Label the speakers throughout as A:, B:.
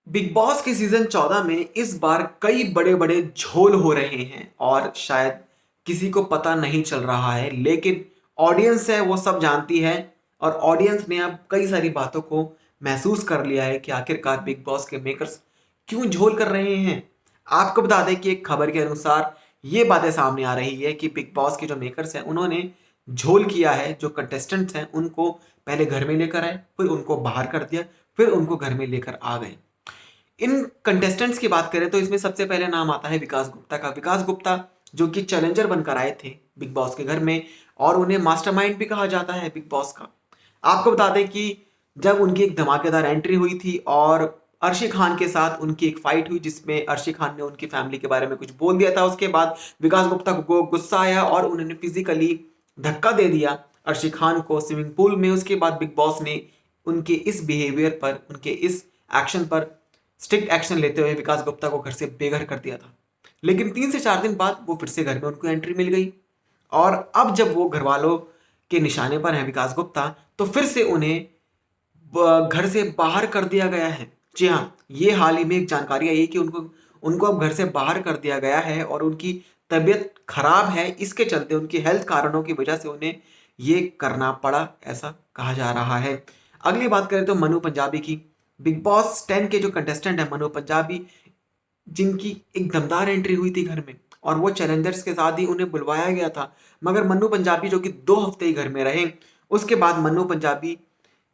A: Big boss के season 14 में इस बार कई बड़े बड़े झोल हो रहे हैं और शायद किसी को पता नहीं चल रहा है, लेकिन ऑडियंस है वो सब जानती है। और ऑडियंस ने अब कई सारी बातों को महसूस कर लिया है कि आखिरकार बिग बॉस के मेकर्स क्यों झोल कर रहे हैं। आपको बता दें कि एक खबर के अनुसार ये बातें सामने आ रही है कि बिग बॉस के जो मेकर्स हैं उन्होंने झोल किया है। जो कंटेस्टेंट्स हैं उनको पहले घर में लेकर आए, फिर उनको बाहर कर दिया, फिर उनको घर में लेकर आ गए। इन कंटेस्टेंट्स की बात करें तो इसमें सबसे पहले नाम आता है विकास गुप्ता का। विकास गुप्ता जो कि चैलेंजर बनकर आए थे बिग बॉस के घर में, और उन्हें मास्टरमाइंड भी कहा जाता है बिग बॉस का। आपको बता दें कि जब उनकी एक धमाकेदार एंट्री हुई थी और अर्शी खान के साथ उनकी एक फाइट हुई जिसमें अर्शी खान ने उनकी फैमिली के बारे में कुछ बोल दिया था, उसके बाद विकास गुप्ता को गुस्सा आया और उन्होंने फिजिकली धक्का दे दिया अर्शी खान को स्विमिंग पूल में। उसके बाद बिग बॉस ने उनके इस बिहेवियर पर, उनके इस एक्शन पर स्ट्रिक्ट एक्शन लेते हुए विकास गुप्ता को घर से बेघर कर दिया था। लेकिन 3 से 4 दिन बाद वो फिर से घर में उनको एंट्री मिल गई, और अब जब वो घर वालों के निशाने पर हैं विकास गुप्ता, तो फिर से उन्हें घर से बाहर कर दिया गया है। जी हाँ, ये हाल ही में एक जानकारी आई है कि उनको उनको अब घर से बाहर कर दिया गया है और उनकी तबीयत खराब है। इसके चलते उनकी हेल्थ कारणों की वजह से उन्हें ये करना पड़ा, ऐसा कहा जा रहा है। अगली बात करें तो मनु पंजाबी की। बिग बॉस 10 के जो कंटेस्टेंट है मनु पंजाबी, जिनकी एक दमदार एंट्री हुई थी घर में और वो चैलेंजर्स के साथ ही उन्हें बुलवाया गया था, मगर मन्नू पंजाबी जो कि 2 हफ्ते ही घर में रहे, उसके बाद मन्नू पंजाबी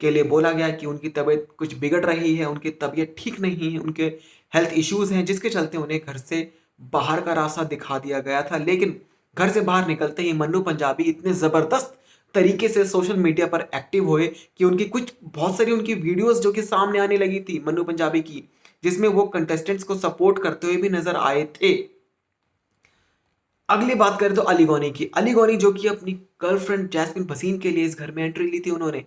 A: के लिए बोला गया कि उनकी तबीयत कुछ बिगड़ रही है, उनकी तबीयत ठीक नहीं है, उनके हेल्थ इश्यूज हैं, जिसके चलते उन्हें घर से बाहर का रास्ता दिखा दिया गया था। लेकिन घर से बाहर निकलते ही मन्नू पंजाबी इतने ज़बरदस्त तरीके से सोशल मीडिया पर एक्टिव हुए कि उनकी कुछ बहुत सारी उनकी वीडियोस जो कि सामने आने लगी थी मन्नू पंजाबी की, जिसमें वो कंटेस्टेंट्स को सपोर्ट करते हुए भी नजर आए थे। अगली बात करें तो अलीगोनी की। अलीगोनी जो कि अपनी गर्लफ्रेंड जैस्मिन भसीन के लिए इस घर में एंट्री ली थी उन्होंने,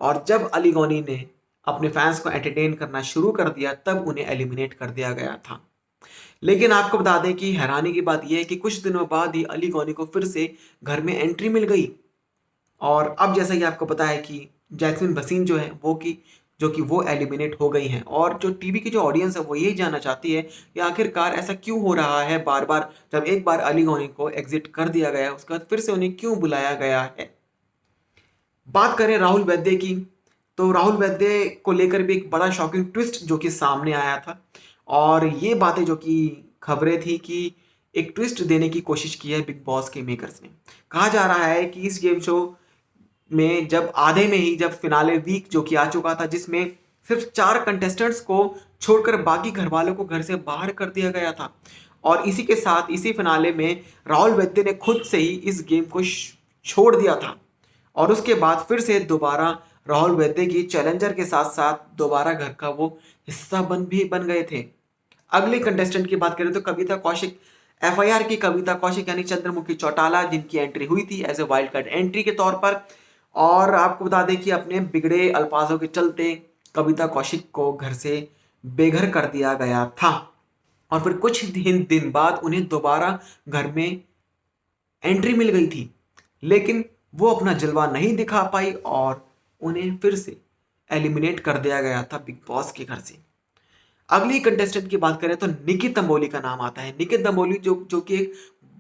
A: और जब अलीगोनी ने अपने फैंस को एंटरटेन करना शुरू कर दिया तब उन्हें एलिमिनेट कर दिया गया था। लेकिन आपको बता दें कि हैरानी की बात यह है कि कुछ दिनों बाद ही अलीगोनी को फिर से घर में एंट्री मिल गई। और अब जैसा कि आपको पता है कि जैस्मिन भसीन जो कि वो एलिमिनेट हो गई हैं, और जो टीवी की जो ऑडियंस है वो यही जानना चाहती है कि आखिरकार ऐसा क्यों हो रहा है बार बार। जब एक बार अली गौनी को एग्जिट कर दिया गया उसके बाद फिर से उन्हें क्यों बुलाया गया है। बात करें राहुल वैद्य की, तो राहुल वैद्य को लेकर भी एक बड़ा शॉकिंग ट्विस्ट जो कि सामने आया था, और ये बातें जो कि खबरें थी कि एक ट्विस्ट देने की कोशिश की है बिग बॉस के मेकर्स ने। कहा जा रहा है कि इस गेम शो में जब आधे में ही जब फिनाले वीक जो कि आ चुका था, जिसमें सिर्फ 4 कंटेस्टेंट्स को छोड़कर बाकी घर वालों को घर से बाहर कर दिया गया था, और इसी के साथ इसी फिनाले में राहुल वैद्य ने खुद से ही इस गेम को छोड़ दिया था, और उसके बाद फिर से दोबारा राहुल वैद्य की चैलेंजर के साथ साथ दोबारा घर का वो हिस्सा बन गए थे। अगले कंटेस्टेंट की बात करें तो कविता कौशिक। एफआईआर की कविता कौशिक यानी चंद्रमुखी चौटाला, जिनकी एंट्री हुई थी as a wild card entry के तौर पर, और आपको बता दें कि अपने बिगड़े अल्फाजों के चलते कविता कौशिक को घर से बेघर कर दिया गया था, और फिर कुछ दिन बाद उन्हें दोबारा घर में एंट्री मिल गई थी। लेकिन वो अपना जलवा नहीं दिखा पाई और उन्हें फिर से एलिमिनेट कर दिया गया था बिग बॉस के घर से। अगली कंटेस्टेंट की बात करें तो निखित तंबोली का नाम आता है। निखित तंबोली जो जो कि एक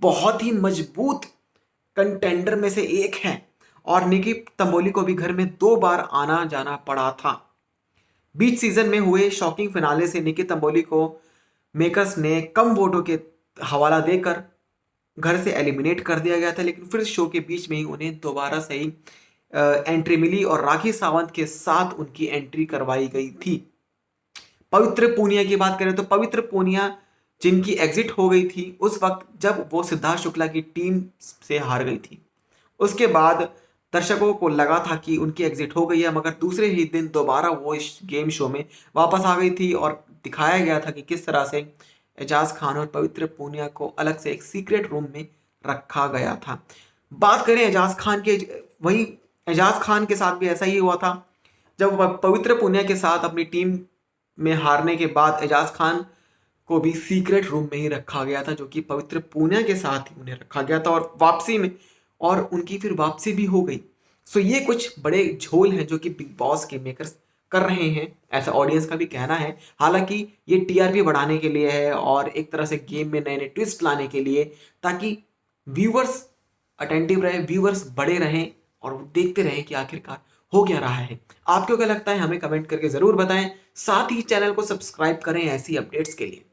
A: बहुत ही मजबूत कंटेंडर में से एक है, और निखित तंबोली को भी घर में 2 बार आना जाना पड़ा था। बीच सीजन में हुए शॉकिंग फिनाले से निखित तंबोली को मेकर्स ने कम वोटों के हवाला देकर घर से एलिमिनेट कर दिया गया था, लेकिन फिर शो के बीच में ही उन्हें दोबारा से ही एंट्री मिली और राखी सावंत के साथ उनकी एंट्री करवाई गई थी। पवित्र पूनिया की बात करें तो पवित्र पूनिया जिनकी एग्जिट हो गई थी उस वक्त जब वो सिद्धार्थ शुक्ला की टीम से हार गई थी। उसके बाद दर्शकों को लगा था कि उनकी एग्जिट हो गई है, मगर दूसरे ही दिन दोबारा वो इस गेम शो में वापस आ गई थी, और दिखाया गया था कि किस तरह से एजाज खान और पवित्र पूनिया को अलग से एक सीक्रेट रूम में रखा गया था। बात करें एजाज खान के, वही एजाज खान के साथ भी ऐसा ही हुआ था। जब वह पवित्र पूनिया के साथ अपनी टीम में हारने के बाद एजाज खान को भी सीक्रेट रूम में ही रखा गया था, जो कि पवित्र पूनिया के साथ ही उन्हें रखा गया था, और वापसी में और उनकी फिर वापसी भी हो गई। सो ये कुछ बड़े झोल हैं जो कि बिग बॉस के मेकर्स कर रहे हैं, ऐसा ऑडियंस का भी कहना है। हालांकि ये टीआरपी बढ़ाने के लिए है और एक तरह से गेम में नए नए ट्विस्ट लाने के लिए, ताकि व्यूवर्स अटेंटिव रहे, व्यूवर्स बड़े रहें और वो देखते रहें कि आखिरकार हो क्या रहा है। आपको क्या लगता है हमें कमेंट करके ज़रूर बताएं। साथ ही चैनल को सब्सक्राइब करें ऐसी अपडेट्स के लिए।